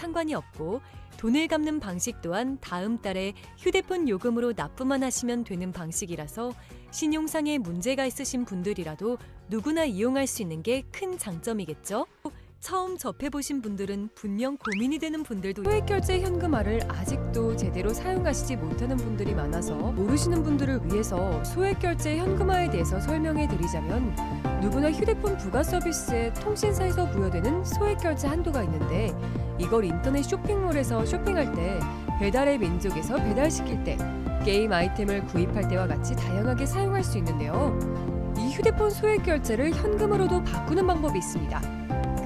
상관이 없고 돈을 갚는 방식 또한 다음 달에 휴대폰 요금으로 납부만 하시면 되는 방식이라서 신용상에 문제가 있으신 분들이라도 누구나 이용할 수 있는 게 큰 장점이겠죠? 처음 접해보신 분들은 분명 고민이 되는 분들도 소액결제 현금화를 아직도 제대로 사용하시지 못하는 분들이 많아서 모르시는 분들을 위해서 소액결제 현금화에 대해서 설명해 드리자면 누구나 휴대폰 부가 서비스에 통신사에서 부여되는 소액결제 한도가 있는데 이걸 인터넷 쇼핑몰에서 쇼핑할 때 배달의 민족에서 배달시킬 때 게임 아이템을 구입할 때와 같이 다양하게 사용할 수 있는데요. 이 휴대폰 소액결제를 현금으로도 바꾸는 방법이 있습니다.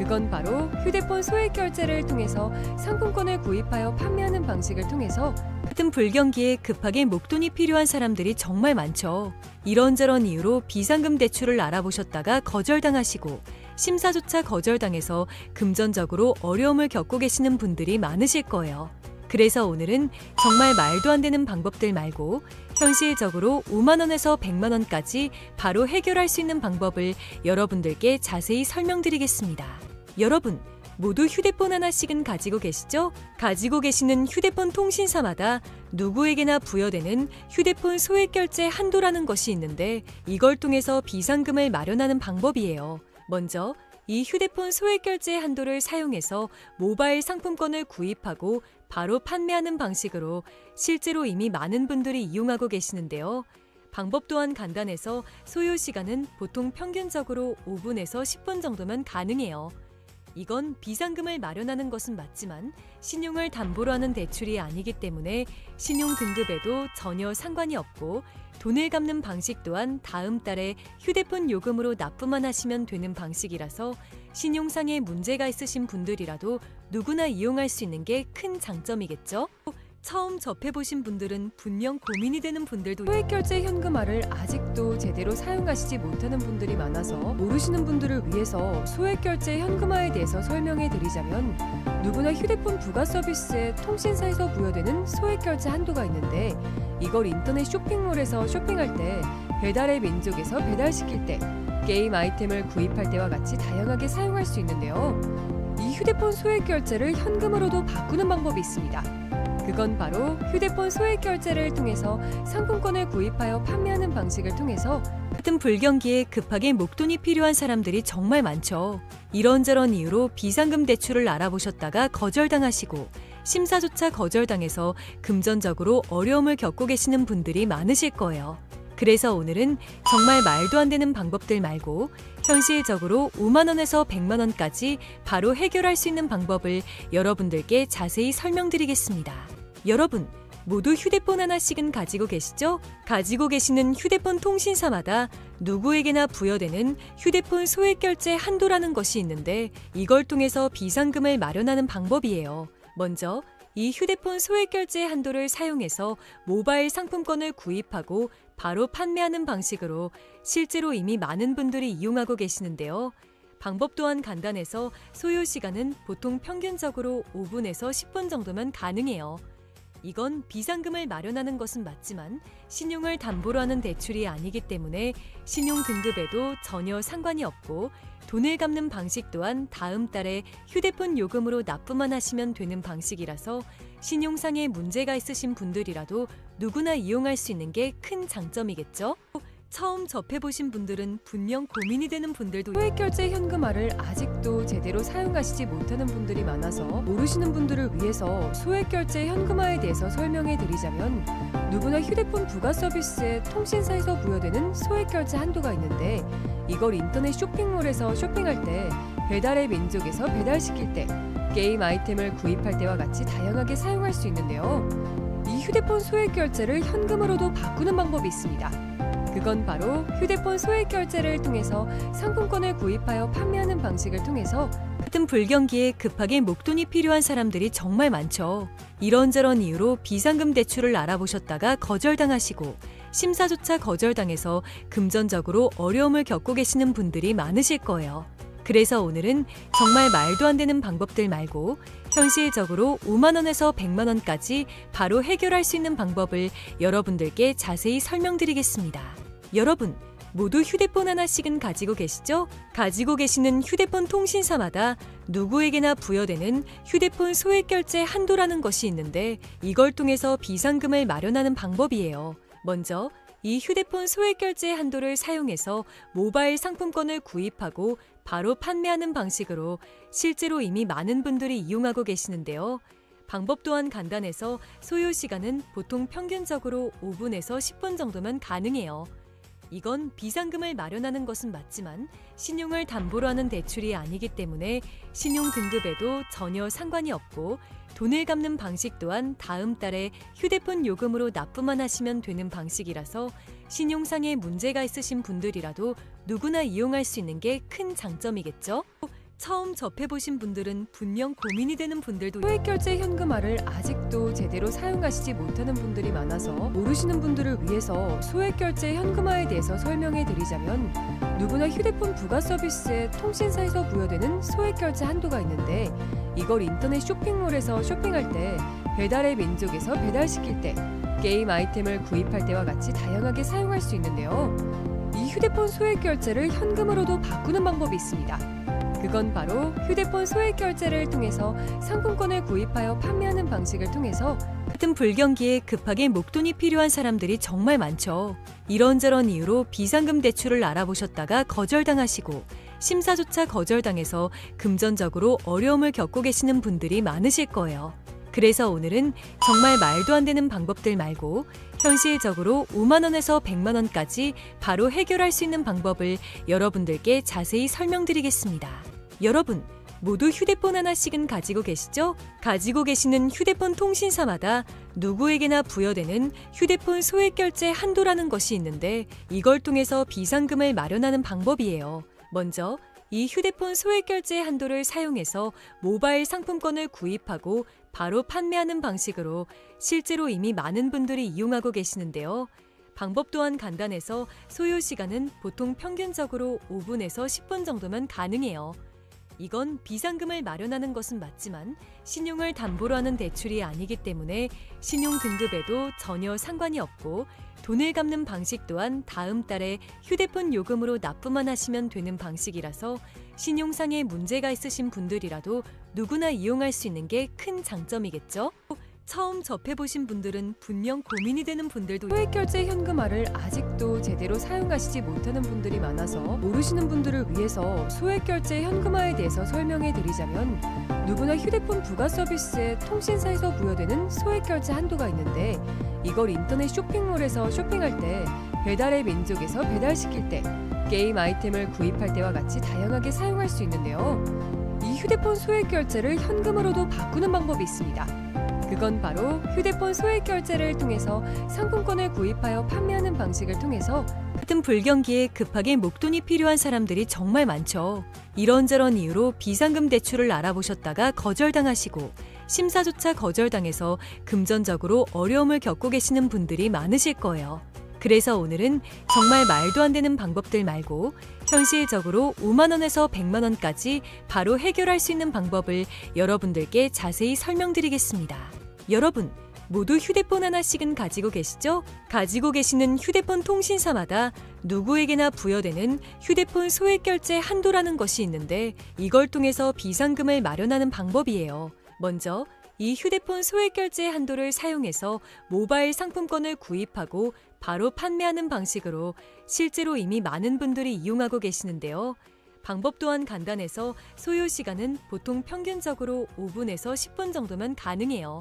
그건 바로 휴대폰 소액결제를 통해서 상품권을 구입하여 판매하는 방식을 통해서 같은 불경기에 급하게 목돈이 필요한 사람들이 정말 많죠. 이런저런 이유로 비상금 대출을 알아보셨다가 거절당하시고 심사조차 거절당해서 금전적으로 어려움을 겪고 계시는 분들이 많으실 거예요. 그래서 오늘은 정말 말도 안 되는 방법들 말고 현실적으로 5만 원에서 100만 원까지 바로 해결할 수 있는 방법을 여러분들께 자세히 설명드리겠습니다. 여러분, 모두 휴대폰 하나씩은 가지고 계시죠? 가지고 계시는 휴대폰 통신사마다 누구에게나 부여되는 휴대폰 소액결제 한도라는 것이 있는데 이걸 통해서 비상금을 마련하는 방법이에요. 먼저 이 휴대폰 소액결제 한도를 사용해서 모바일 상품권을 구입하고 바로 판매하는 방식으로 실제로 이미 많은 분들이 이용하고 계시는데요. 방법 또한 간단해서 소요 시간은 보통 평균적으로 5분에서 10분 정도면 가능해요. 이건 비상금을 마련하는 것은 맞지만 신용을 담보로 하는 대출이 아니기 때문에 신용 등급에도 전혀 상관이 없고 돈을 갚는 방식 또한 다음 달에 휴대폰 요금으로 납부만 하시면 되는 방식이라서 신용상에 문제가 있으신 분들이라도 누구나 이용할 수 있는 게 큰 장점이겠죠? 처음 접해보신 분들은 분명 고민이 되는 분들도 소액결제 현금화를 아직도 제대로 사용하시지 못하는 분들이 많아서 모르시는 분들을 위해서 소액결제 현금화에 대해서 설명해 드리자면 누구나 휴대폰 부가 서비스에 통신사에서 부여되는 소액결제 한도가 있는데 이걸 인터넷 쇼핑몰에서 쇼핑할 때 배달의 민족에서 배달시킬 때 게임 아이템을 구입할 때와 같이 다양하게 사용할 수 있는데요. 이 휴대폰 소액결제를 현금으로도 바꾸는 방법이 있습니다. 그건 바로 휴대폰 소액결제를 통해서 상품권을 구입하여 판매하는 방식을 통해서 같은 불경기에 급하게 목돈이 필요한 사람들이 정말 많죠. 이런저런 이유로 비상금 대출을 알아보셨다가 거절당하시고 심사조차 거절당해서 금전적으로 어려움을 겪고 계시는 분들이 많으실 거예요. 그래서 오늘은 정말 말도 안 되는 방법들 말고 현실적으로 5만 원에서 100만 원까지 바로 해결할 수 있는 방법을 여러분들께 자세히 설명드리겠습니다. 여러분, 모두 휴대폰 하나씩은 가지고 계시죠? 가지고 계시는 휴대폰 통신사마다 누구에게나 부여되는 휴대폰 소액결제 한도라는 것이 있는데 이걸 통해서 비상금을 마련하는 방법이에요. 먼저 이 휴대폰 소액결제 한도를 사용해서 모바일 상품권을 구입하고 바로 판매하는 방식으로 실제로 이미 많은 분들이 이용하고 계시는데요. 방법 또한 간단해서 소요 시간은 보통 평균적으로 5분에서 10분 정도면 가능해요. 이건 비상금을 마련하는 것은 맞지만 신용을 담보로 하는 대출이 아니기 때문에 신용 등급에도 전혀 상관이 없고 돈을 갚는 방식 또한 다음 달에 휴대폰 요금으로 납부만 하시면 되는 방식이라서 신용상에 문제가 있으신 분들이라도 누구나 이용할 수 있는 게 큰 장점이겠죠? 처음 접해보신 분들은 분명 고민이 되는 분들도 소액결제 현금화를 아직도 제대로 사용하시지 못하는 분들이 많아서 모르시는 분들을 위해서 소액결제 현금화에 대해서 설명해 드리자면 누구나 휴대폰 부가 서비스에 통신사에서 부여되는 소액결제 한도가 있는데 이걸 인터넷 쇼핑몰에서 쇼핑할 때 배달의 민족에서 배달시킬 때 게임 아이템을 구입할 때와 같이 다양하게 사용할 수 있는데요. 이 휴대폰 소액결제를 현금으로도 바꾸는 방법이 있습니다. 그건 바로 휴대폰 소액결제를 통해서 상품권을 구입하여 판매하는 방식을 통해서 같은 불경기에 급하게 목돈이 필요한 사람들이 정말 많죠. 이런저런 이유로 비상금 대출을 알아보셨다가 거절당하시고 심사조차 거절당해서 금전적으로 어려움을 겪고 계시는 분들이 많으실 거예요. 그래서 오늘은 정말 말도 안 되는 방법들 말고 현실적으로 5만 원에서 100만 원까지 바로 해결할 수 있는 방법을 여러분들께 자세히 설명드리겠습니다. 여러분, 모두 휴대폰 하나씩은 가지고 계시죠? 가지고 계시는 휴대폰 통신사마다 누구에게나 부여되는 휴대폰 소액결제 한도라는 것이 있는데 이걸 통해서 비상금을 마련하는 방법이에요. 먼저 이 휴대폰 소액결제 한도를 사용해서 모바일 상품권을 구입하고 바로 판매하는 방식으로 실제로 이미 많은 분들이 이용하고 계시는데요. 방법 또한 간단해서 소요 시간은 보통 평균적으로 5분에서 10분 정도면 가능해요. 이건 비상금을 마련하는 것은 맞지만 신용을 담보로 하는 대출이 아니기 때문에 신용 등급에도 전혀 상관이 없고 돈을 갚는 방식 또한 다음 달에 휴대폰 요금으로 납부만 하시면 되는 방식이라서 신용상에 문제가 있으신 분들이라도 누구나 이용할 수 있는 게 큰 장점이겠죠? 처음 접해보신 분들은 분명 고민이 되는 분들도 소액결제 현금화를 아직도 제대로 사용하시지 못하는 분들이 많아서 모르시는 분들을 위해서 소액결제 현금화에 대해서 설명해 드리자면 누구나 휴대폰 부가 서비스에 통신사에서 부여되는 소액결제 한도가 있는데 이걸 인터넷 쇼핑몰에서 쇼핑할 때 배달의 민족에서 배달시킬 때 게임 아이템을 구입할 때와 같이 다양하게 사용할 수 있는데요. 이 휴대폰 소액결제를 현금으로도 바꾸는 방법이 있습니다. 그건 바로 휴대폰 소액결제를 통해서 상품권을 구입하여 판매하는 방식을 통해서 같은 불경기에 급하게 목돈이 필요한 사람들이 정말 많죠. 이런저런 이유로 비상금 대출을 알아보셨다가 거절당하시고 심사조차 거절당해서 금전적으로 어려움을 겪고 계시는 분들이 많으실 거예요. 그래서 오늘은 정말 말도 안 되는 방법들 말고 현실적으로 5만 원에서 100만 원까지 바로 해결할 수 있는 방법을 여러분들께 자세히 설명드리겠습니다. 여러분, 모두 휴대폰 하나씩은 가지고 계시죠? 가지고 계시는 휴대폰 통신사마다 누구에게나 부여되는 휴대폰 소액결제 한도라는 것이 있는데 이걸 통해서 비상금을 마련하는 방법이에요. 먼저 이 휴대폰 소액결제 한도를 사용해서 모바일 상품권을 구입하고 바로 판매하는 방식으로 실제로 이미 많은 분들이 이용하고 계시는데요. 방법 또한 간단해서 소요 시간은 보통 평균적으로 5분에서 10분 정도면 가능해요. 이건 비상금을 마련하는 것은 맞지만 신용을 담보로 하는 대출이 아니기 때문에 신용 등급에도 전혀 상관이 없고 돈을 갚는 방식 또한 다음 달에 휴대폰 요금으로 납부만 하시면 되는 방식이라서 신용상에 문제가 있으신 분들이라도 누구나 이용할 수 있는 게 큰 장점이겠죠? 처음 접해보신 분들은 분명 고민이 되는 분들도 소액결제 현금화를 아직도 제대로 사용하시지 못하는 분들이 많아서 모르시는 분들을 위해서 소액결제 현금화에 대해서 설명해 드리자면 누구나 휴대폰 부가 서비스에 통신사에서 부여되는 소액결제 한도가 있는데 이걸 인터넷 쇼핑몰에서 쇼핑할 때 배달의 민족에서 배달시킬 때 게임 아이템을 구입할 때와 같이 다양하게 사용할 수 있는데요. 이 휴대폰 소액결제를 현금으로도 바꾸는 방법이 있습니다. 그건 바로 휴대폰 소액결제를 통해서 상품권을 구입하여 판매하는 방식을 통해서 같은 불경기에 급하게 목돈이 필요한 사람들이 정말 많죠. 이런저런 이유로 비상금 대출을 알아보셨다가 거절당하시고 심사조차 거절당해서 금전적으로 어려움을 겪고 계시는 분들이 많으실 거예요. 그래서 오늘은 정말 말도 안 되는 방법들 말고 현실적으로 5만 원에서 100만 원까지 바로 해결할 수 있는 방법을 여러분들께 자세히 설명드리겠습니다. 여러분, 모두 휴대폰 하나씩은 가지고 계시죠? 가지고 계시는 휴대폰 통신사마다 누구에게나 부여되는 휴대폰 소액결제 한도라는 것이 있는데 이걸 통해서 비상금을 마련하는 방법이에요. 먼저 이 휴대폰 소액결제 한도를 사용해서 모바일 상품권을 구입하고 바로 판매하는 방식으로 실제로 이미 많은 분들이 이용하고 계시는데요. 방법 또한 간단해서 소요 시간은 보통 평균적으로 5분에서 10분 정도면 가능해요.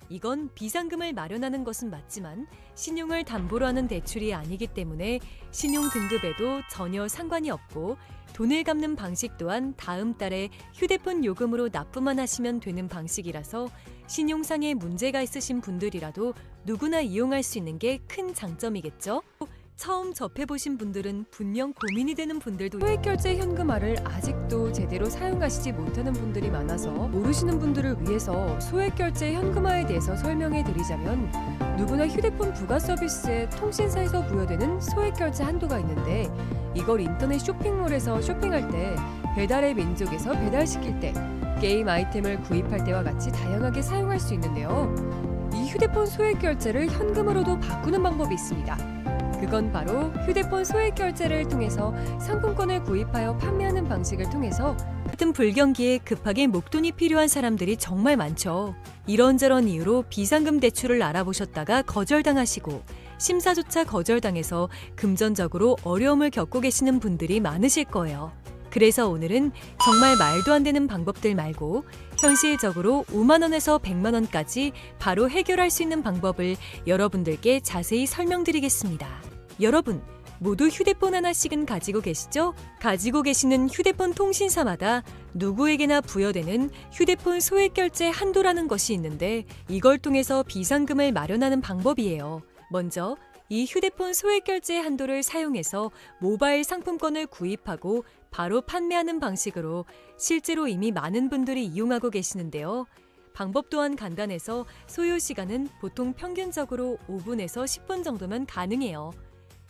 이건 비상금을 마련하는 것은 맞지만 신용을 담보로 하는 대출이 아니기 때문에 신용 등급에도 전혀 상관이 없고 돈을 갚는 방식 또한 다음 달에 휴대폰 요금으로 납부만 하시면 되는 방식이라서 신용상에 문제가 있으신 분들이라도 누구나 이용할 수 있는 게 큰 장점이겠죠? 처음 접해보신 분들은 분명 고민이 되는 분들도 소액결제 현금화를 아직도 제대로 사용하시지 못하는 분들이 많아서 모르시는 분들을 위해서 소액결제 현금화에 대해서 설명해 드리자면 누구나 휴대폰 부가 서비스에 통신사에서 부여되는 소액결제 한도가 있는데 이걸 인터넷 쇼핑몰에서 쇼핑할 때 배달의 민족에서 배달시킬 때 게임 아이템을 구입할 때와 같이 다양하게 사용할 수 있는데요. 이 휴대폰 소액결제를 현금으로도 바꾸는 방법이 있습니다. 그건 바로 휴대폰 소액 결제를 통해서 상품권을 구입하여 판매하는 방식을 통해서 같은 불경기에 급하게 목돈이 필요한 사람들이 정말 많죠. 이런저런 이유로 비상금 대출을 알아보셨다가 거절당하시고 심사조차 거절당해서 금전적으로 어려움을 겪고 계시는 분들이 많으실 거예요. 그래서 오늘은 정말 말도 안 되는 방법들 말고 현실적으로 5만 원에서 100만 원까지 바로 해결할 수 있는 방법을 여러분들께 자세히 설명드리겠습니다. 여러분, 모두 휴대폰 하나씩은 가지고 계시죠? 가지고 계시는 휴대폰 통신사마다 누구에게나 부여되는 휴대폰 소액 결제 한도라는 것이 있는데 이걸 통해서 비상금을 마련하는 방법이에요. 먼저 이 휴대폰 소액 결제 한도를 사용해서 모바일 상품권을 구입하고 바로 판매하는 방식으로 실제로 이미 많은 분들이 이용하고 계시는데요. 방법 또한 간단해서 소요 시간은 보통 평균적으로 5분에서 10분 정도면 가능해요.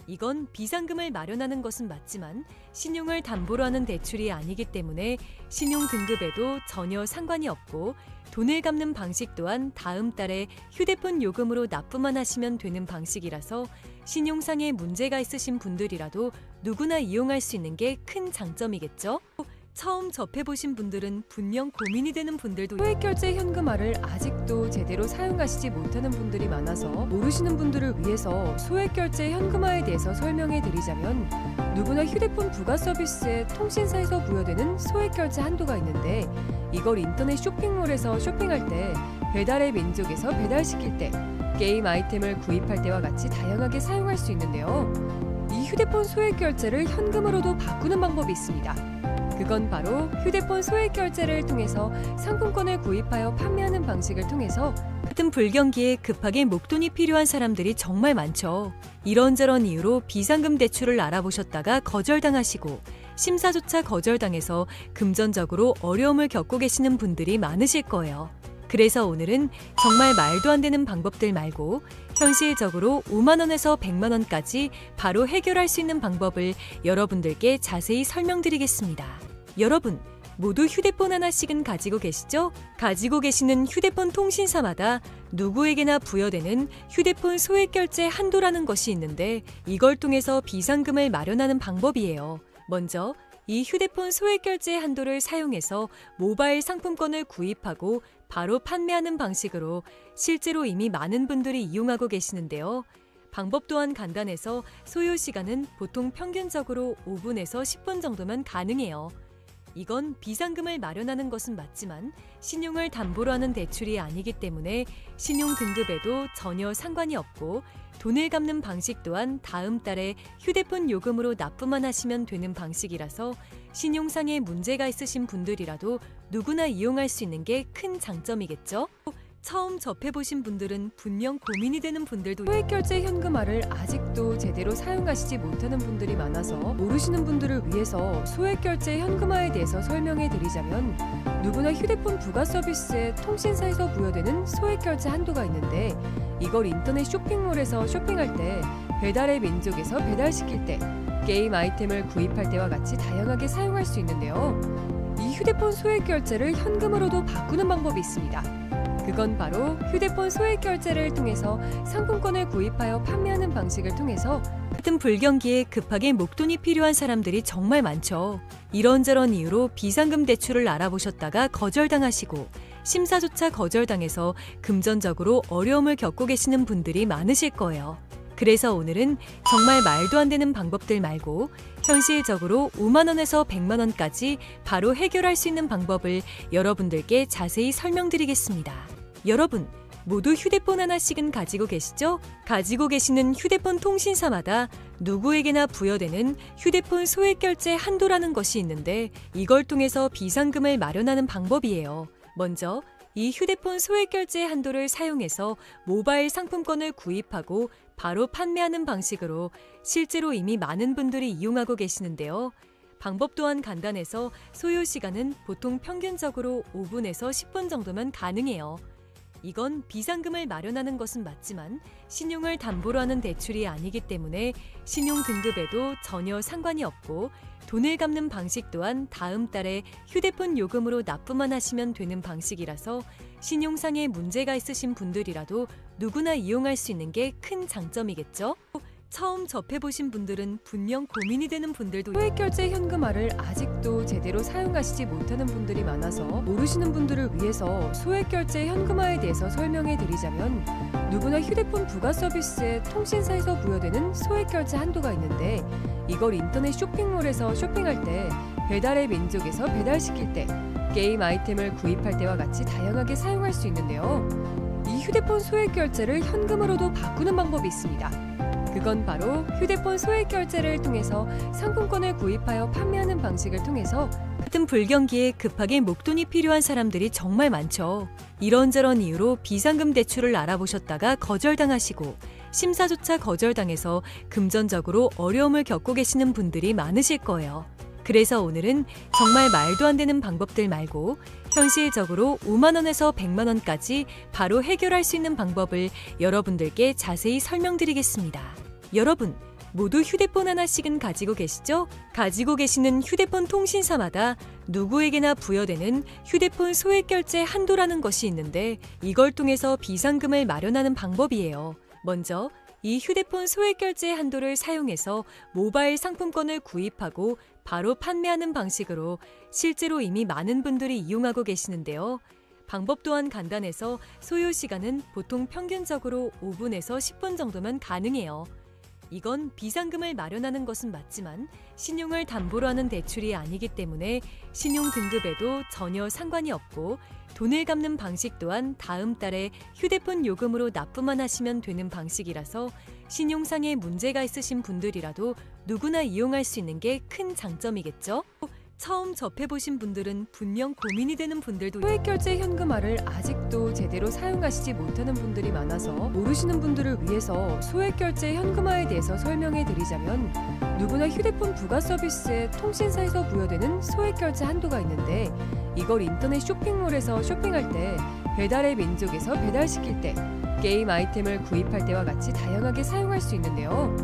이건 비상금을 마련하는 것은 맞지만 신용을 담보로 하는 대출이 아니기 때문에 신용 등급에도 전혀 상관이 없고 돈을 갚는 방식 또한 다음 달에 휴대폰 요금으로 납부만 하시면 되는 방식이라서 신용상에 문제가 있으신 분들이라도 누구나 이용할 수 있는 게 큰 장점이겠죠? 처음 접해보신 분들은 분명 고민이 되는 분들도 소액 결제 현금화를 아직도 제대로 사용하시지 못하는 분들이 많아서 모르시는 분들을 위해서 소액 결제 현금화에 대해서 설명해 드리자면 누구나 휴대폰 부가 서비스에 통신사에서 부여되는 소액 결제 한도가 있는데 이걸 인터넷 쇼핑몰에서 쇼핑할 때 배달의 민족에서 배달시킬 때 게임 아이템을 구입할 때와 같이 다양하게 사용할 수 있는데요. 이 휴대폰 소액 결제를 현금으로도 바꾸는 방법이 있습니다. 그건 바로 휴대폰 소액 결제를 통해서 상품권을 구입하여 판매하는 방식을 통해서 같은 불경기에 급하게 목돈이 필요한 사람들이 정말 많죠. 이런저런 이유로 비상금 대출을 알아보셨다가 거절당하시고 심사조차 거절당해서 금전적으로 어려움을 겪고 계시는 분들이 많으실 거예요. 그래서 오늘은 정말 말도 안 되는 방법들 말고 현실적으로 5만 원에서 100만 원까지 바로 해결할 수 있는 방법을 여러분들께 자세히 설명드리겠습니다. 여러분, 모두 휴대폰 하나씩은 가지고 계시죠? 가지고 계시는 휴대폰 통신사마다 누구에게나 부여되는 휴대폰 소액 결제 한도라는 것이 있는데 이걸 통해서 비상금을 마련하는 방법이에요. 먼저 이 휴대폰 소액 결제 한도를 사용해서 모바일 상품권을 구입하고 바로 판매하는 방식으로 실제로 이미 많은 분들이 이용하고 계시는데요. 방법 또한 간단해서 소요 시간은 보통 평균적으로 5분에서 10분 정도면 가능해요. 이건 비상금을 마련하는 것은 맞지만 신용을 담보로 하는 대출이 아니기 때문에 신용 등급에도 전혀 상관이 없고 돈을 갚는 방식 또한 다음 달에 휴대폰 요금으로 납부만 하시면 되는 방식이라서 신용상에 문제가 있으신 분들이라도 누구나 이용할 수 있는 게 큰 장점이겠죠? 처음 접해보신 분들은 분명 고민이 되는 분들도 소액 결제 현금화를 아직도 제대로 사용하시지 못하는 분들이 많아서 모르시는 분들을 위해서 소액 결제 현금화에 대해서 설명해 드리자면 누구나 휴대폰 부가 서비스에 통신사에서 부여되는 소액 결제 한도가 있는데 이걸 인터넷 쇼핑몰에서 쇼핑할 때 배달의 민족에서 배달시킬 때 게임 아이템을 구입할 때와 같이 다양하게 사용할 수 있는데요. 이 휴대폰 소액 결제를 현금으로도 바꾸는 방법이 있습니다. 그건 바로 휴대폰 소액 결제를 통해서 상품권을 구입하여 판매하는 방식을 통해서 같은 불경기에 급하게 목돈이 필요한 사람들이 정말 많죠. 이런저런 이유로 비상금 대출을 알아보셨다가 거절당하시고 심사조차 거절당해서 금전적으로 어려움을 겪고 계시는 분들이 많으실 거예요. 그래서 오늘은 정말 말도 안 되는 방법들 말고 현실적으로 5만 원에서 100만 원까지 바로 해결할 수 있는 방법을 여러분들께 자세히 설명드리겠습니다. 여러분, 모두 휴대폰 하나씩은 가지고 계시죠? 가지고 계시는 휴대폰 통신사마다 누구에게나 부여되는 휴대폰 소액 결제 한도라는 것이 있는데 이걸 통해서 비상금을 마련하는 방법이에요. 먼저 이 휴대폰 소액 결제 한도를 사용해서 모바일 상품권을 구입하고 바로 판매하는 방식으로 실제로 이미 많은 분들이 이용하고 계시는데요. 방법 또한 간단해서 소요 시간은 보통 평균적으로 5분에서 10분 정도면 가능해요. 이건 비상금을 마련하는 것은 맞지만 신용을 담보로 하는 대출이 아니기 때문에 신용 등급에도 전혀 상관이 없고 돈을 갚는 방식 또한 다음 달에 휴대폰 요금으로 납부만 하시면 되는 방식이라서 신용상에 문제가 있으신 분들이라도 누구나 이용할 수 있는 게 큰 장점이겠죠? 처음 접해보신 분들은 분명 고민이 되는 분들도 소액결제 현금화를 아직도 제대로 사용하시지 못하는 분들이 많아서 모르시는 분들을 위해서 소액결제 현금화에 대해서 설명해 드리자면, 누구나 휴대폰 부가 서비스에 통신사에서 부여되는 소액결제 한도가 있는데, 이걸 인터넷 쇼핑몰에서 쇼핑할 때, 배달의 민족에서 배달시킬 때, 게임 아이템을 구입할 때와 같이 다양하게 사용할 수 있는데요. 이 휴대폰 소액결제를 현금으로도 바꾸는 방법이 있습니다. 그건 바로 휴대폰 소액결제를 통해서 상품권을 구입하여 판매하는 방식을 통해서 같은 불경기에 급하게 목돈이 필요한 사람들이 정말 많죠. 이런저런 이유로 비상금 대출을 알아보셨다가 거절당하시고 심사조차 거절당해서 금전적으로 어려움을 겪고 계시는 분들이 많으실 거예요. 그래서 오늘은 정말 말도 안 되는 방법들 말고 현실적으로 5만 원에서 100만 원까지 바로 해결할 수 있는 방법을 여러분들께 자세히 설명드리겠습니다. 여러분, 모두 휴대폰 하나씩은 가지고 계시죠? 가지고 계시는 휴대폰 통신사마다 누구에게나 부여되는 휴대폰 소액결제 한도라는 것이 있는데, 이걸 통해서 비상금을 마련하는 방법이에요. 먼저 이 휴대폰 소액결제 한도를 사용해서 모바일 상품권을 구입하고 바로 판매하는 방식으로 실제로 이미 많은 분들이 이용하고 계시는데요. 방법 또한 간단해서 소요 시간은 보통 평균적으로 5분에서 10분 정도면 가능해요. 이건 비상금을 마련하는 것은 맞지만 신용을 담보로 하는 대출이 아니기 때문에 신용 등급에도 전혀 상관이 없고, 돈을 갚는 방식 또한 다음 달에 휴대폰 요금으로 납부만 하시면 되는 방식이라서 신용상에 문제가 있으신 분들이라도 누구나 이용할 수 있는 게 큰 장점이겠죠? 처음 접해보신 분들은 분명 고민이 되는 분들도 소액결제 현금화를 아직도 제대로 사용하시지 못하는 분들이 많아서 모르시는 분들을 위해서 소액결제 현금화에 대해서 설명해 드리자면, 누구나 휴대폰 부가 서비스에 통신사에서 부여되는 소액결제 한도가 있는데, 이걸 인터넷 쇼핑몰에서 쇼핑할 때, 배달의 민족에서 배달시킬 때, 게임 아이템을 구입할 때와 같이 다양하게 사용할 수 있는데요.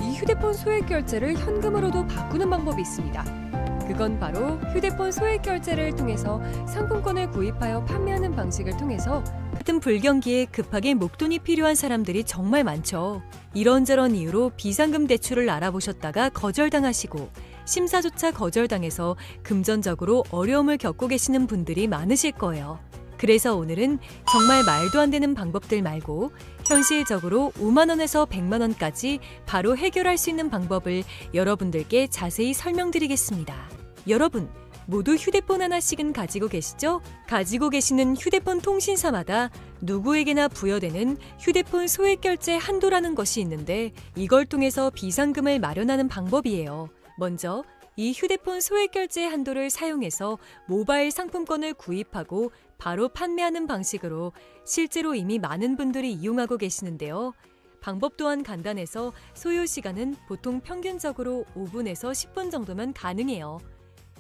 이 휴대폰 소액결제를 현금으로도 바꾸는 방법이 있습니다. 그건 바로 휴대폰 소액결제를 통해서 상품권을 구입하여 판매하는 방식을 통해서 같은 불경기에 급하게 목돈이 필요한 사람들이 정말 많죠. 이런저런 이유로 비상금 대출을 알아보셨다가 거절당하시고 심사조차 거절당해서 금전적으로 어려움을 겪고 계시는 분들이 많으실 거예요. 그래서 오늘은 정말 말도 안 되는 방법들 말고 현실적으로 5만 원에서 100만 원까지 바로 해결할 수 있는 방법을 여러분들께 자세히 설명드리겠습니다. 여러분, 모두 휴대폰 하나씩은 가지고 계시죠? 가지고 계시는 휴대폰 통신사마다 누구에게나 부여되는 휴대폰 소액결제 한도라는 것이 있는데, 이걸 통해서 비상금을 마련하는 방법이에요. 먼저 이 휴대폰 소액결제 한도를 사용해서 모바일 상품권을 구입하고 바로 판매하는 방식으로 실제로 이미 많은 분들이 이용하고 계시는데요. 방법 또한 간단해서 소요 시간은 보통 평균적으로 5분에서 10분 정도면 가능해요.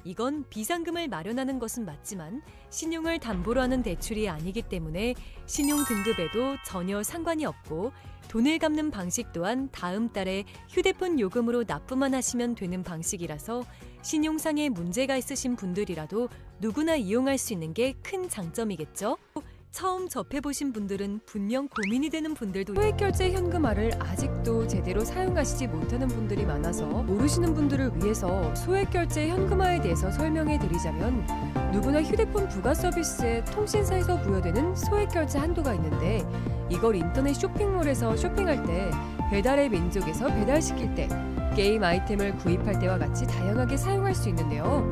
이건 비상금을 마련하는 것은 맞지만 신용을 담보로 하는 대출이 아니기 때문에 신용 등급에도 전혀 상관이 없고, 돈을 갚는 방식 또한 다음 달에 휴대폰 요금으로 납부만 하시면 되는 방식이라서 신용상에 문제가 있으신 분들이라도 누구나 이용할 수 있는 게 큰 장점이겠죠? 처음 접해보신 분들은 분명 고민이 되는 분들도 소액결제 현금화를 아직도 제대로 사용하시지 못하는 분들이 많아서 모르시는 분들을 위해서 소액결제 현금화에 대해서 설명해 드리자면, 누구나 휴대폰 부가 서비스에 통신사에서 부여되는 소액결제 한도가 있는데, 이걸 인터넷 쇼핑몰에서 쇼핑할 때, 배달의 민족에서 배달시킬 때, 게임 아이템을 구입할 때와 같이 다양하게 사용할 수 있는데요.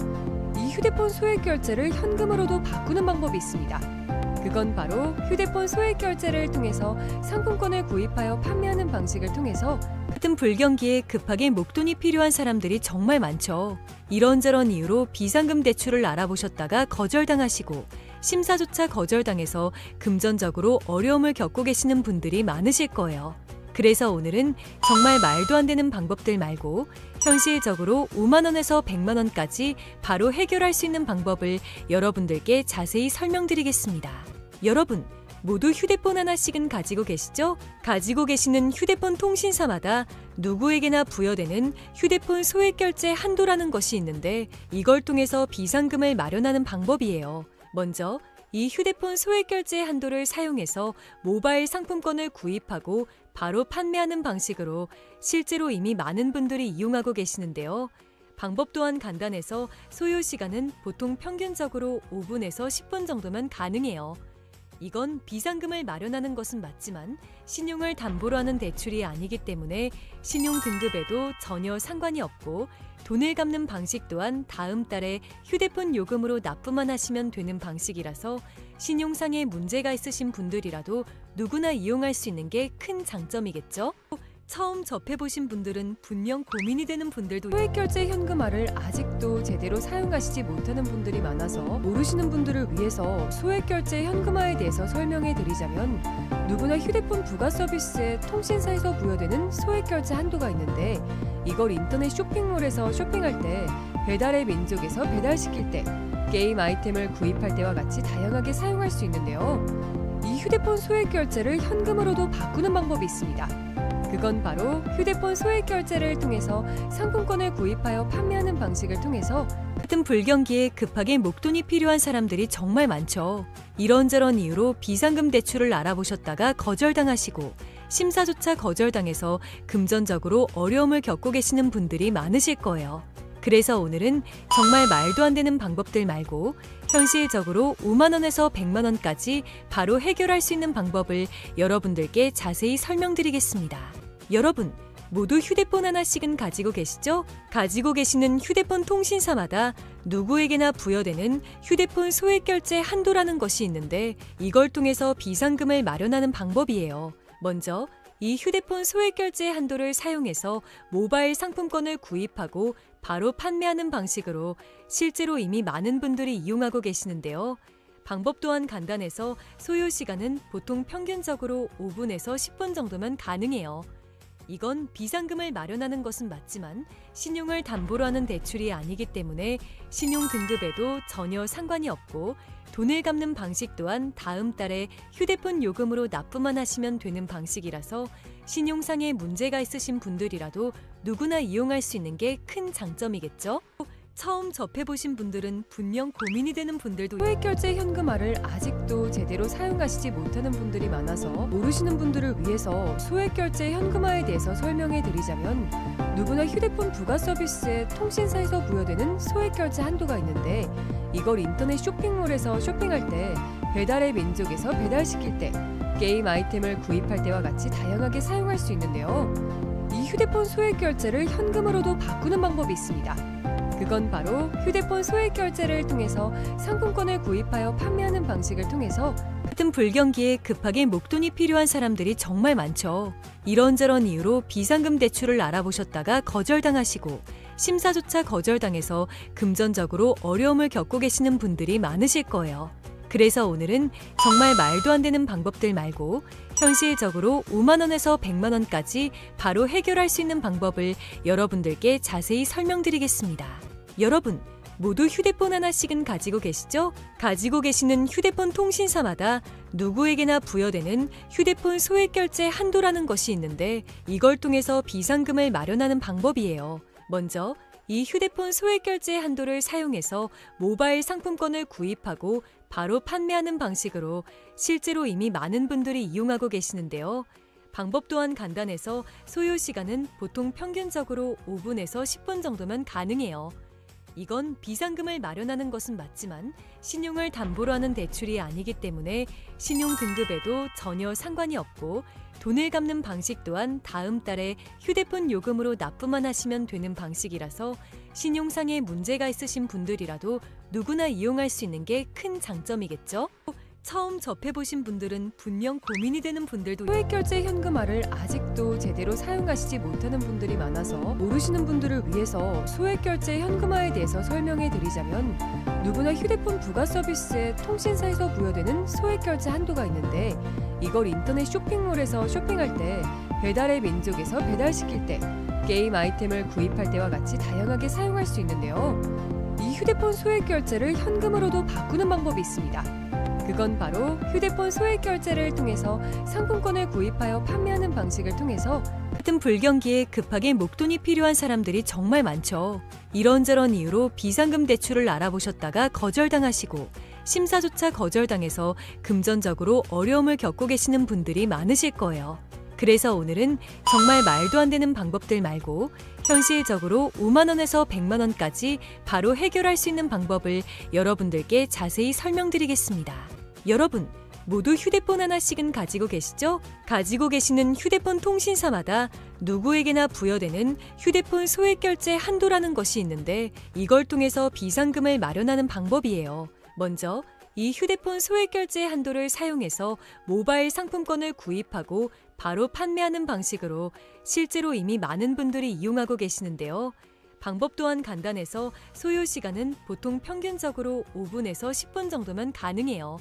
이 휴대폰 소액결제를 현금으로도 바꾸는 방법이 있습니다. 그건 바로 휴대폰 소액결제를 통해서 상품권을 구입하여 판매하는 방식을 통해서 같은 불경기에 급하게 목돈이 필요한 사람들이 정말 많죠. 이런저런 이유로 비상금 대출을 알아보셨다가 거절당하시고 심사조차 거절당해서 금전적으로 어려움을 겪고 계시는 분들이 많으실 거예요. 그래서 오늘은 정말 말도 안 되는 방법들 말고 현실적으로 5만 원에서 100만 원까지 바로 해결할 수 있는 방법을 여러분들께 자세히 설명드리겠습니다. 여러분, 모두 휴대폰 하나씩은 가지고 계시죠? 가지고 계시는 휴대폰 통신사마다 누구에게나 부여되는 휴대폰 소액결제 한도라는 것이 있는데, 이걸 통해서 비상금을 마련하는 방법이에요. 먼저 이 휴대폰 소액 결제 한도를 사용해서 모바일 상품권을 구입하고 바로 판매하는 방식으로 실제로 이미 많은 분들이 이용하고 계시는데요. 방법 또한 간단해서 소요 시간은 보통 평균적으로 5분에서 10분 정도면 가능해요. 이건 비상금을 마련하는 것은 맞지만 신용을 담보로 하는 대출이 아니기 때문에 신용 등급에도 전혀 상관이 없고 돈을 갚는 방식 또한 다음 달에 휴대폰 요금으로 납부만 하시면 되는 방식이라서 신용상에 문제가 있으신 분들이라도 누구나 이용할 수 있는 게 큰 장점이겠죠? 처음 접해보신 분들은 분명 고민이 되는 분들도 소액결제 현금화를 아직도 제대로 사용하시지 못하는 분들이 많아서 모르시는 분들을 위해서 소액결제 현금화에 대해서 설명해 드리자면 누구나 휴대폰 부가 서비스에 통신사에서 부여되는 소액결제 한도가 있는데 이걸 인터넷 쇼핑몰에서 쇼핑할 때 배달의 민족에서 배달시킬 때 게임 아이템을 구입할 때와 같이 다양하게 사용할 수 있는데요. 이 휴대폰 소액결제를 현금으로도 바꾸는 방법이 있습니다. 그건 바로 휴대폰 소액 결제를 통해서 상품권을 구입하여 판매하는 방식을 통해서 같은 불경기에 급하게 목돈이 필요한 사람들이 정말 많죠. 이런저런 이유로 비상금 대출을 알아보셨다가 거절당하시고 심사조차 거절당해서 금전적으로 어려움을 겪고 계시는 분들이 많으실 거예요. 그래서 오늘은 정말 말도 안 되는 방법들 말고 현실적으로 5만 원에서 100만 원까지 바로 해결할 수 있는 방법을 여러분들께 자세히 설명드리겠습니다. 여러분, 모두 휴대폰 하나씩은 가지고 계시죠? 가지고 계시는 휴대폰 통신사마다 누구에게나 부여되는 휴대폰 소액 결제 한도라는 것이 있는데 이걸 통해서 비상금을 마련하는 방법이에요. 먼저 이 휴대폰 소액 결제 한도를 사용해서 모바일 상품권을 구입하고 바로 판매하는 방식으로 실제로 이미 많은 분들이 이용하고 계시는데요. 방법 또한 간단해서 소요 시간은 보통 평균적으로 5분에서 10분 정도면 가능해요. 이건 비상금을 마련하는 것은 맞지만 신용을 담보로 하는 대출이 아니기 때문에 신용 등급에도 전혀 상관이 없고 돈을 갚는 방식 또한 다음 달에 휴대폰 요금으로 납부만 하시면 되는 방식이라서 신용상에 문제가 있으신 분들이라도 누구나 이용할 수 있는 게 큰 장점이겠죠? 처음 접해보신 분들은 분명 고민이 되는 분들도 소액결제 현금화를 아직도 제대로 사용하시지 못하는 분들이 많아서 모르시는 분들을 위해서 소액결제 현금화에 대해서 설명해 드리자면 누구나 휴대폰 부가 서비스에 통신사에서 부여되는 소액결제 한도가 있는데 이걸 인터넷 쇼핑몰에서 쇼핑할 때 배달의 민족에서 배달시킬 때 게임 아이템을 구입할 때와 같이 다양하게 사용할 수 있는데요. 이 휴대폰 소액결제를 현금으로도 바꾸는 방법이 있습니다. 그건 바로 휴대폰 소액 결제를 통해서 상품권을 구입하여 판매하는 방식을 통해서 같은 불경기에 급하게 목돈이 필요한 사람들이 정말 많죠. 이런저런 이유로 비상금 대출을 알아보셨다가 거절당하시고 심사조차 거절당해서 금전적으로 어려움을 겪고 계시는 분들이 많으실 거예요. 그래서 오늘은 정말 말도 안 되는 방법들 말고 현실적으로 5만 원에서 100만 원까지 바로 해결할 수 있는 방법을 여러분들께 자세히 설명드리겠습니다. 여러분, 모두 휴대폰 하나씩은 가지고 계시죠? 가지고 계시는 휴대폰 통신사마다 누구에게나 부여되는 휴대폰 소액 결제 한도라는 것이 있는데 이걸 통해서 비상금을 마련하는 방법이에요. 먼저 이 휴대폰 소액 결제 한도를 사용해서 모바일 상품권을 구입하고 바로 판매하는 방식으로 실제로 이미 많은 분들이 이용하고 계시는데요. 방법 또한 간단해서 소요 시간은 보통 평균적으로 5분에서 10분 정도면 가능해요. 이건 비상금을 마련하는 것은 맞지만 신용을 담보로 하는 대출이 아니기 때문에 신용 등급에도 전혀 상관이 없고 돈을 갚는 방식 또한 다음 달에 휴대폰 요금으로 납부만 하시면 되는 방식이라서 신용상에 문제가 있으신 분들이라도 누구나 이용할 수 있는 게 큰 장점이겠죠? 처음 접해보신 분들은 분명 고민이 되는 분들도 소액결제 현금화를 아직도 제대로 사용하시지 못하는 분들이 많아서 모르시는 분들을 위해서 소액결제 현금화에 대해서 설명해 드리자면 누구나 휴대폰 부가 서비스에 통신사에서 부여되는 소액결제 한도가 있는데 이걸 인터넷 쇼핑몰에서 쇼핑할 때 배달의 민족에서 배달시킬 때 게임 아이템을 구입할 때와 같이 다양하게 사용할 수 있는데요. 이 휴대폰 소액결제를 현금으로도 바꾸는 방법이 있습니다. 그건 바로 휴대폰 소액 결제를 통해서 상품권을 구입하여 판매하는 방식을 통해서 같은 불경기에 급하게 목돈이 필요한 사람들이 정말 많죠. 이런저런 이유로 비상금 대출을 알아보셨다가 거절당하시고 심사조차 거절당해서 금전적으로 어려움을 겪고 계시는 분들이 많으실 거예요. 그래서 오늘은 정말 말도 안 되는 방법들 말고 현실적으로 5만 원에서 100만 원까지 바로 해결할 수 있는 방법을 여러분들께 자세히 설명드리겠습니다. 여러분, 모두 휴대폰 하나씩은 가지고 계시죠? 가지고 계시는 휴대폰 통신사마다 누구에게나 부여되는 휴대폰 소액결제 한도라는 것이 있는데 이걸 통해서 비상금을 마련하는 방법이에요. 먼저 이 휴대폰 소액결제 한도를 사용해서 모바일 상품권을 구입하고 바로 판매하는 방식으로 실제로 이미 많은 분들이 이용하고 계시는데요. 방법 또한 간단해서 소요 시간은 보통 평균적으로 5분에서 10분 정도면 가능해요.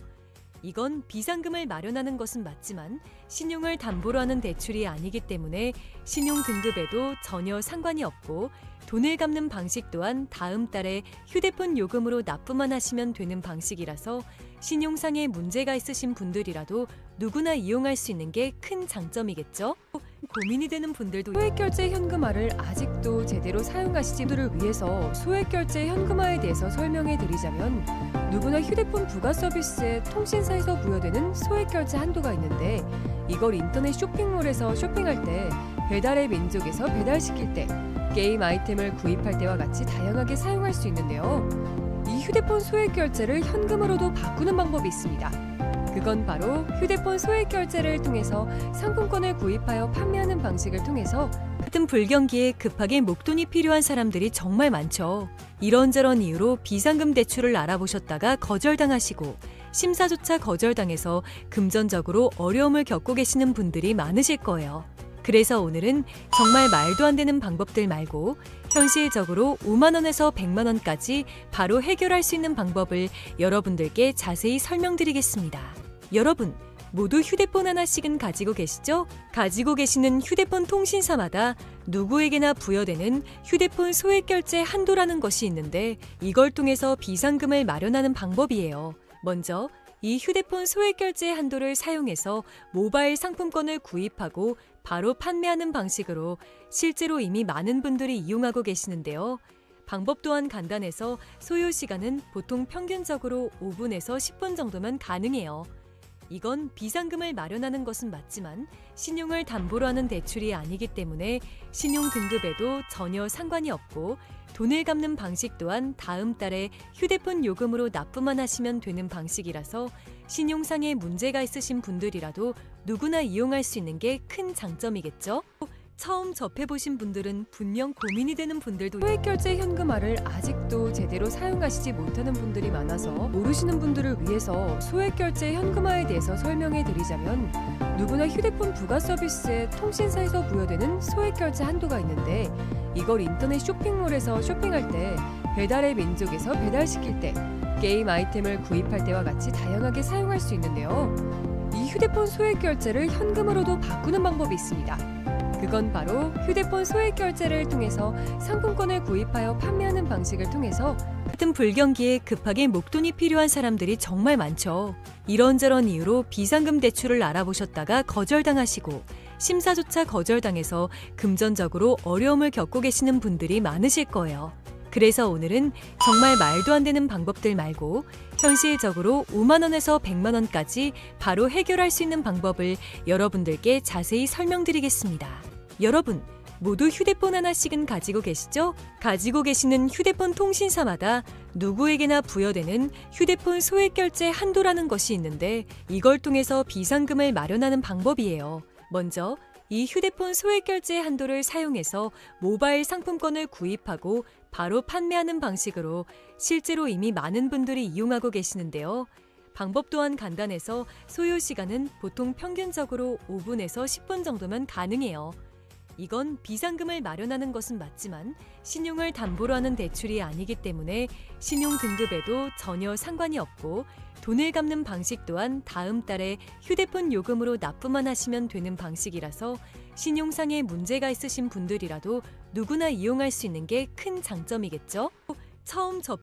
이건 비상금을 마련하는 것은 맞지만 신용을 담보로 하는 대출이 아니기 때문에 신용 등급에도 전혀 상관이 없고 돈을 갚는 방식 또한 다음 달에 휴대폰 요금으로 납부만 하시면 되는 방식이라서 신용상에 문제가 있으신 분들이라도 누구나 이용할 수 있는 게 큰 장점이겠죠? 고민이 되는 분들도 소액결제 현금화를 아직도 제대로 사용하시지 분들을 위해서 소액결제 현금화에 대해서 설명해 드리자면 누구나 휴대폰 부가 서비스에 통신사에서 부여되는 소액결제 한도가 있는데 이걸 인터넷 쇼핑몰에서 쇼핑할 때 배달의 민족에서 배달시킬 때 게임 아이템을 구입할 때와 같이 다양하게 사용할 수 있는데요. 이 휴대폰 소액결제를 현금으로도 바꾸는 방법이 있습니다. 그건 바로 휴대폰 소액결제를 통해서 상품권을 구입하여 판매하는 방식을 통해서 같은 불경기에 급하게 목돈이 필요한 사람들이 정말 많죠. 이런저런 이유로 비상금 대출을 알아보셨다가 거절당하시고 심사조차 거절당해서 금전적으로 어려움을 겪고 계시는 분들이 많으실 거예요. 그래서 오늘은 정말 말도 안 되는 방법들 말고 현실적으로 5만 원에서 100만 원까지 바로 해결할 수 있는 방법을 여러분들께 자세히 설명드리겠습니다. 여러분, 모두 휴대폰 하나씩은 가지고 계시죠? 가지고 계시는 휴대폰 통신사마다 누구에게나 부여되는 휴대폰 소액결제 한도라는 것이 있는데 이걸 통해서 비상금을 마련하는 방법이에요. 먼저 이 휴대폰 소액결제 한도를 사용해서 모바일 상품권을 구입하고 바로 판매하는 방식으로 실제로 이미 많은 분들이 이용하고 계시는데요. 방법 또한 간단해서 소요 시간은 보통 평균적으로 5분에서 10분 정도면 가능해요. 이건 비상금을 마련하는 것은 맞지만 신용을 담보로 하는 대출이 아니기 때문에 신용 등급에도 전혀 상관이 없고 돈을 갚는 방식 또한 다음 달에 휴대폰 요금으로 납부만 하시면 되는 방식이라서 신용상에 문제가 있으신 분들이라도 누구나 이용할 수 있는 게 큰 장점이겠죠? 처음 접해보신 분들은 분명 고민이 되는 분들도 소액결제 현금화를 아직도 제대로 사용하시지 못하는 분들이 많아서 모르시는 분들을 위해서 소액결제 현금화에 대해서 설명해 드리자면 누구나 휴대폰 부가 서비스에 통신사에서 부여되는 소액결제 한도가 있는데 이걸 인터넷 쇼핑몰에서 쇼핑할 때 배달의 민족에서 배달시킬 때 게임 아이템을 구입할 때와 같이 다양하게 사용할 수 있는데요. 이 휴대폰 소액결제를 현금으로도 바꾸는 방법이 있습니다. 그건 바로 휴대폰 소액결제를 통해서 상품권을 구입하여 판매하는 방식을 통해서 같은 불경기에 급하게 목돈이 필요한 사람들이 정말 많죠. 이런저런 이유로 비상금 대출을 알아보셨다가 거절당하시고 심사조차 거절당해서 금전적으로 어려움을 겪고 계시는 분들이 많으실 거예요. 그래서 오늘은 정말 말도 안 되는 방법들 말고 현실적으로 5만 원에서 100만 원까지 바로 해결할 수 있는 방법을 여러분들께 자세히 설명드리겠습니다. 여러분, 모두 휴대폰 하나씩은 가지고 계시죠? 가지고 계시는 휴대폰 통신사마다 누구에게나 부여되는 휴대폰 소액결제 한도라는 것이 있는데 이걸 통해서 비상금을 마련하는 방법이에요. 먼저 이 휴대폰 소액결제 한도를 사용해서 모바일 상품권을 구입하고 바로 판매하는 방식으로 실제로 이미 많은 분들이 이용하고 계시는데요. 방법 또한 간단해서 소요 시간은 보통 평균적으로 5분에서 10분 정도면 가능해요. 이건 비상금을 마련하는 것은 맞지만 신용을 담보로 하는 대출이 아니기 때문에 신용 등급에도 전혀 상관이 없고 돈을 갚는 방식 또한 다음 달에 휴대폰 요금으로 납부만 하시면 되는 방식이라서 신용상에 문제가 있으신 분들이라도 누구나 이용할 수 있는 게 큰 장점이겠죠? 처음